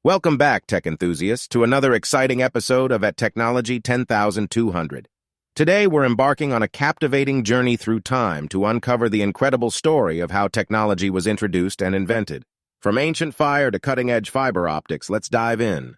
Welcome back, tech enthusiasts, to another exciting episode of At Technology 10,200. Today, we're embarking on a captivating journey through time to uncover the incredible story of how technology was introduced and invented. From ancient fire to cutting-edge fiber optics, let's dive in.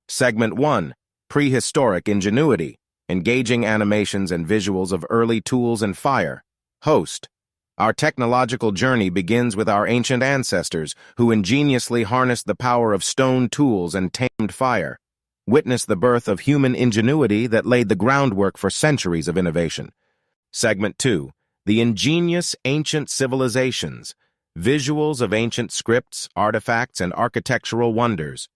Segment 1. Prehistoric Ingenuity. Engaging animations and visuals of early tools and fire. Host. Our technological journey begins with our ancient ancestors who ingeniously harnessed the power of stone tools and tamed fire. Witness the birth of human ingenuity that laid the groundwork for centuries of innovation. Segment 2. The Ingenious Ancient Civilizations. Visuals of ancient scripts, artifacts, and architectural wonders.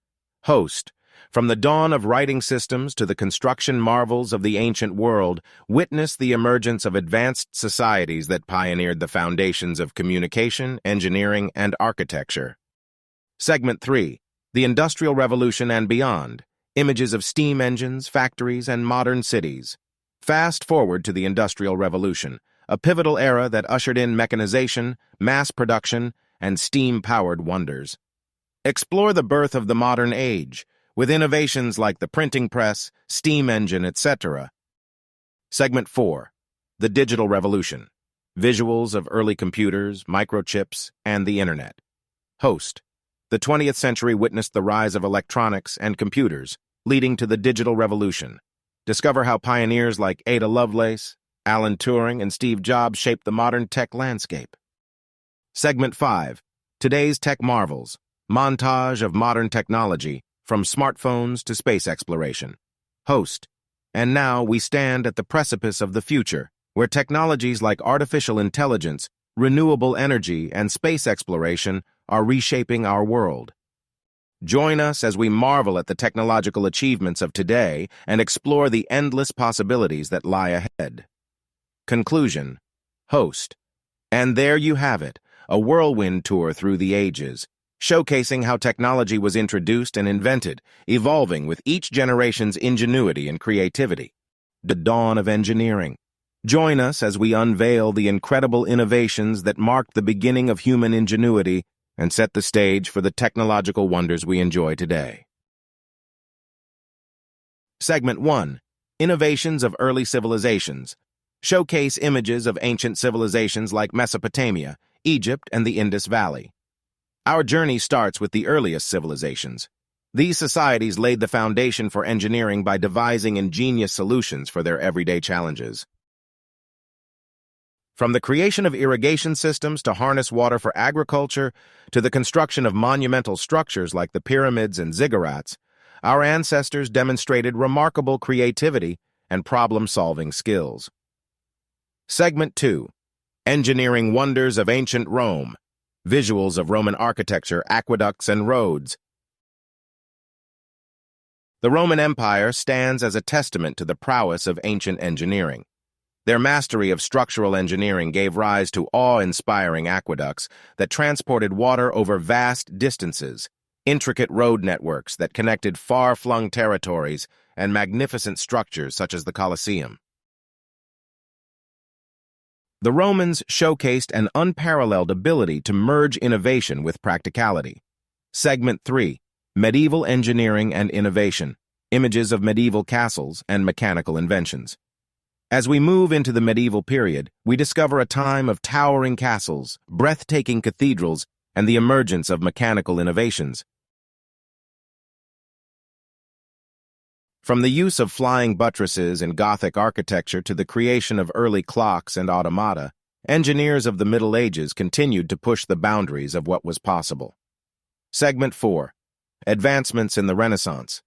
Host. From the dawn of writing systems to the construction marvels of the ancient world, witness the emergence of advanced societies that pioneered the foundations of communication, engineering, and architecture. Segment 3. The Industrial Revolution and Beyond. Images of steam engines, factories, and modern cities. Fast forward to the Industrial Revolution, a pivotal era that ushered in mechanization, mass production, and steam-powered wonders. Explore the birth of the modern age, with innovations like the printing press, steam engine, etc. Segment 4. The Digital Revolution. Visuals of early computers, microchips, and the Internet. Host. The 20th century witnessed the rise of electronics and computers, leading to the digital revolution. Discover how pioneers like Ada Lovelace, Alan Turing, and Steve Jobs shaped the modern tech landscape. Segment 5. Today's Tech Marvels. Montage of modern technology, from smartphones to space exploration. Host. And now we stand at the precipice of the future, where technologies like artificial intelligence, renewable energy, and space exploration are reshaping our world. Join us as we marvel at the technological achievements of today and explore the endless possibilities that lie ahead. Conclusion. Host. And there you have it, a whirlwind tour through the ages, showcasing how technology was introduced and invented, evolving with each generation's ingenuity and creativity. The dawn of engineering. Join us as we unveil the incredible innovations that marked the beginning of human ingenuity and set the stage for the technological wonders we enjoy today. Segment 1. Innovations of Early Civilizations. Showcase images of ancient civilizations like Mesopotamia, Egypt, and the Indus Valley. Our journey starts with the earliest civilizations. These societies laid the foundation for engineering by devising ingenious solutions for their everyday challenges. From the creation of irrigation systems to harness water for agriculture, to the construction of monumental structures like the pyramids and ziggurats, our ancestors demonstrated remarkable creativity and problem-solving skills. Segment 2. Engineering Wonders of Ancient Rome. Visuals of Roman architecture, aqueducts, and roads. The Roman Empire stands as a testament to the prowess of ancient engineering. Their mastery of structural engineering gave rise to awe-inspiring aqueducts that transported water over vast distances, intricate road networks that connected far-flung territories, and magnificent structures such as the Colosseum. The Romans showcased an unparalleled ability to merge innovation with practicality. Segment 3. Medieval Engineering and Innovation. Images of medieval castles and mechanical inventions. As we move into the medieval period, we discover a time of towering castles, breathtaking cathedrals, and the emergence of mechanical innovations. From the use of flying buttresses in Gothic architecture to the creation of early clocks and automata, engineers of the Middle Ages continued to push the boundaries of what was possible. Segment 4. Advancements in the Renaissance.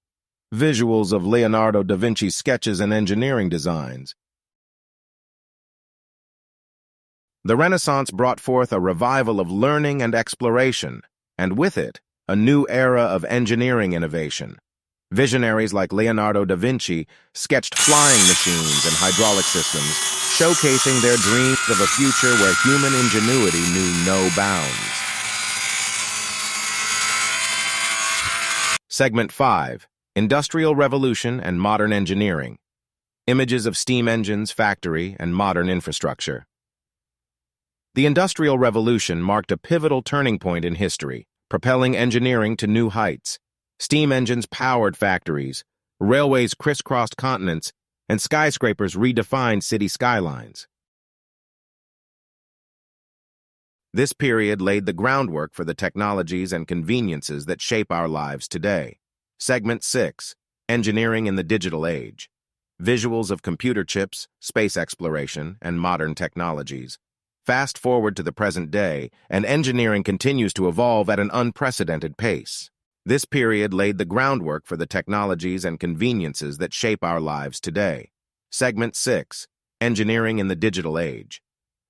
Visuals of Leonardo da Vinci's sketches and engineering designs. The Renaissance brought forth a revival of learning and exploration, and with it, a new era of engineering innovation. Visionaries like Leonardo da Vinci sketched flying machines and hydraulic systems, showcasing their dreams of a future where human ingenuity knew no bounds. Segment 5. Industrial Revolution and Modern Engineering. Images of steam engines, factory, and modern infrastructure. The Industrial Revolution marked a pivotal turning point in history, propelling engineering to new heights. Steam engines powered factories, railways crisscrossed continents, and skyscrapers redefined city skylines. This period laid the groundwork for the technologies and conveniences that shape our lives today. Segment 6. Engineering in the Digital Age. Visuals of computer chips, space exploration, and modern technologies. Fast forward to the present day, and engineering continues to evolve at an unprecedented pace. This period laid the groundwork for the technologies and conveniences that shape our lives today. Segment 6. Engineering in the Digital Age.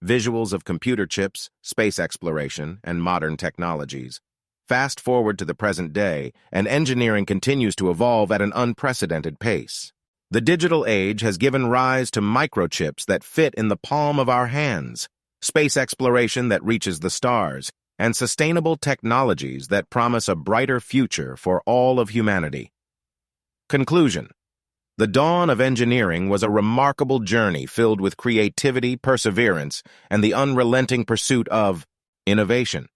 Visuals of computer chips, space exploration, and modern technologies. Fast forward to the present day, and engineering continues to evolve at an unprecedented pace. The digital age has given rise to microchips that fit in the palm of our hands, space exploration that reaches the stars, and sustainable technologies that promise a brighter future for all of humanity. Conclusion. The dawn of engineering was a remarkable journey filled with creativity, perseverance, and the unrelenting pursuit of innovation.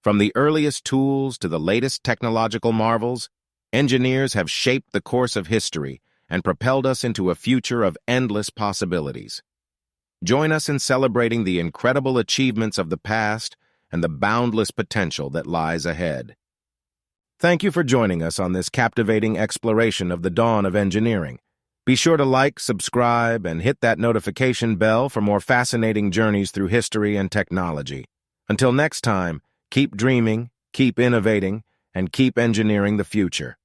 From the earliest tools to the latest technological marvels, engineers have shaped the course of history and propelled us into a future of endless possibilities. Join us in celebrating the incredible achievements of the past and the boundless potential that lies ahead. Thank you for joining us on this captivating exploration of the dawn of engineering. Be sure to like, subscribe, and hit that notification bell for more fascinating journeys through history and technology. Until next time, keep dreaming, keep innovating, and keep engineering the future.